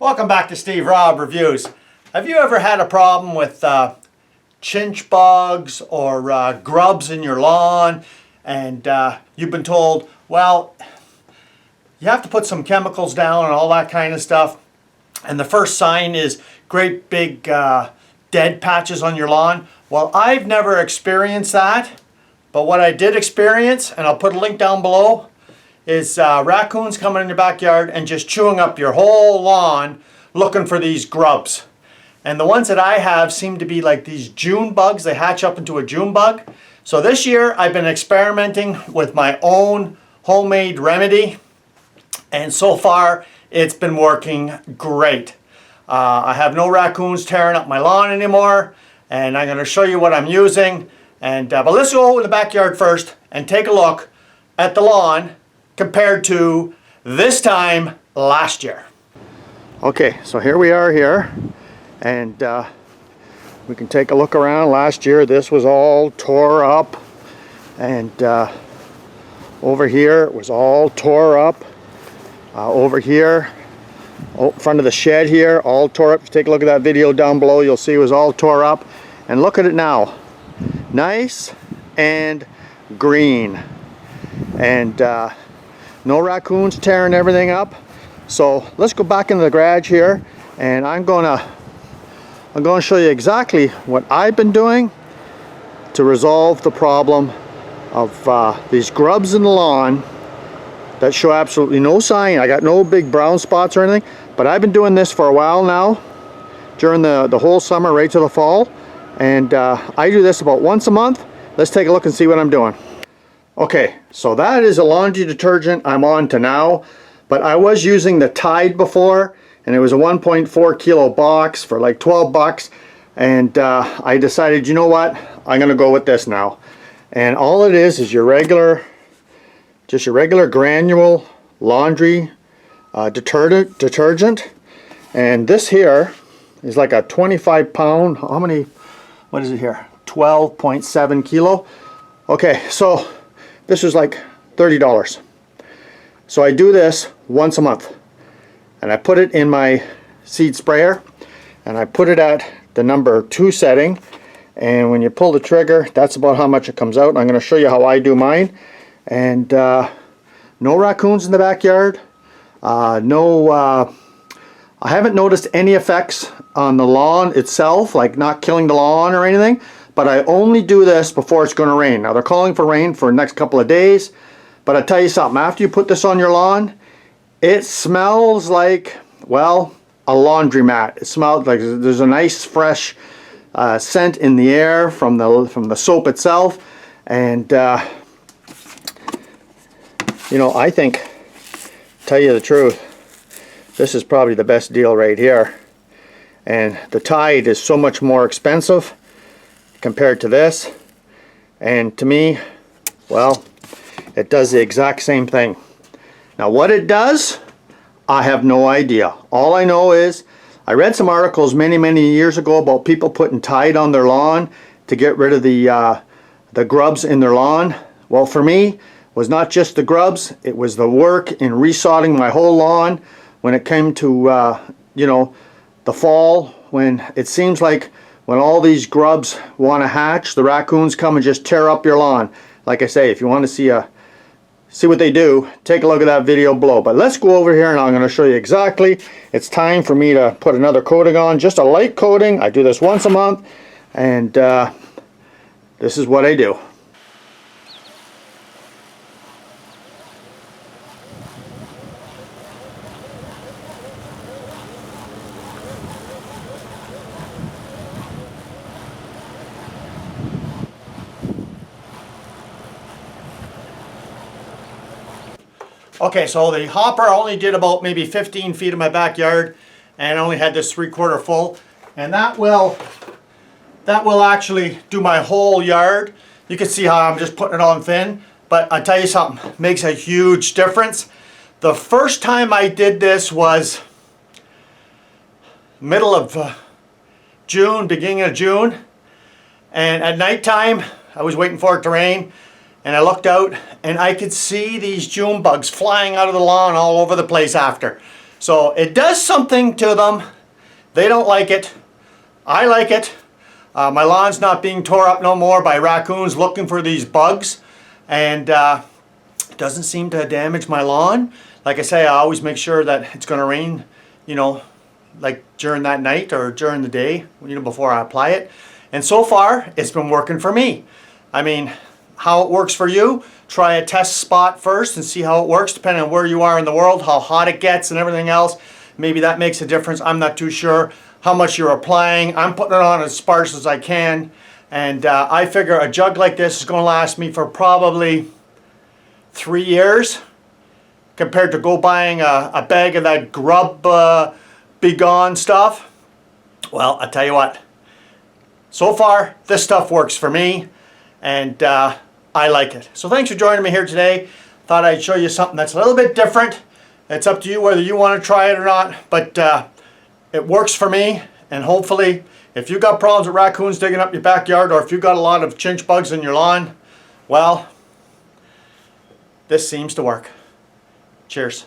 Welcome back to Steve Robb Reviews. Have you ever had a problem with chinch bugs or grubs in your lawn, and you've been told, well, you have to put some chemicals down and all that kind of stuff, and the first sign is great big dead patches on your lawn? Well, I've never experienced that, but what I did experience, and I'll put a link down below, is raccoons coming in your backyard and just chewing up your whole lawn looking for these grubs. And the ones that I have seem to be like these June bugs. They hatch up into a June bug. So this year I've been experimenting with my own homemade remedy, and so far it's been working great. I have no raccoons tearing up my lawn anymore, and I'm going to show you what I'm using. And but let's go in the backyard first and take a look at the lawn compared to this time last year. Okay, so here we are here, and we can take a look around. Last year this was all tore up, and over here it was all tore up. Over here, in front of the shed here, all tore up. Take a look at that video down below, you'll see it was all tore up. And look at it now, nice and green, and no raccoons tearing everything up. So let's go back into the garage here, and I'm going to show you exactly what I've been doing to resolve the problem of these grubs in the lawn that show absolutely no sign. I got no big brown spots or anything, but I've been doing this for a while now, during the whole summer right to the fall, and I do this about once a month. Let's take a look and see what I'm doing. Okay, so that is a laundry detergent I'm on to now, but I was using the Tide before, and it was a 1.4 kilo box for like 12 bucks, and I decided, you know what, I'm gonna go with this now. And all it is your regular, just your regular granule laundry detergent, and this here is like a 25 pound, how many, what is it here, 12.7 kilo. Okay, so this is like $30. So I do this once a month, and I put it in my seed sprayer, and I put it at the number 2 setting, and when you pull the trigger, that's about how much it comes out. And I'm going to show you how I do mine. And no raccoons in the backyard, I haven't noticed any effects on the lawn itself, like not killing the lawn or anything, but I only do this before it's going to rain. Now they're calling for rain for the next couple of days, but I tell you something, after you put this on your lawn, it smells like, well, a laundromat. It smells like there's a nice fresh scent in the air from the soap itself, and you know, I think, tell you the truth, this is probably the best deal right here. And the Tide is so much more expensive compared to this, and to me, well, it does the exact same thing. Now what it does, I have no idea. All I know is I read some articles many years ago about people putting Tide on their lawn to get rid of the grubs in their lawn. Well, for me, it was not just the grubs, it was the work in resodding my whole lawn when it came to you know, the fall, when it seems like when all these grubs want to hatch, the raccoons come and just tear up your lawn. Like I say, if you want to see what they do, take a look at that video below. But let's go over here and I'm going to show you exactly. It's time for me to put another coating on, just a light coating. I do this once a month, and this is what I do. Okay, so the hopper only did about maybe 15 feet of my backyard, and I only had this 3/4 full, and that will actually do my whole yard. You can see how I'm just putting it on thin, but I tell you something, it makes a huge difference. The first time I did this was middle of June, beginning of June, and at nighttime I was waiting for it to rain, and I looked out and I could see these June bugs flying out of the lawn all over the place after. So it does something to them. They don't like it. I like it. My lawn's not being tore up no more by raccoons looking for these bugs. And it doesn't seem to damage my lawn. Like I say, I always make sure that it's going to rain, you know, like during that night or during the day, you know, before I apply it. And so far, it's been working for me. I mean, how it works for you, try a test spot first and see how it works, depending on where you are in the world, how hot it gets and everything else. Maybe that makes a difference. I'm not too sure how much you're applying. I'm putting it on as sparse as I can. And I figure a jug like this is going to last me for probably 3 years, compared to go buying a bag of that Grub Be Gone stuff. Well, I tell you what, so far this stuff works for me, and I like it. So thanks for joining me here today. Thought I'd show you something that's a little bit different. It's up to you whether you want to try it or not, but it works for me. And hopefully, if you've got problems with raccoons digging up your backyard, or if you've got a lot of chinch bugs in your lawn, well, this seems to work. Cheers.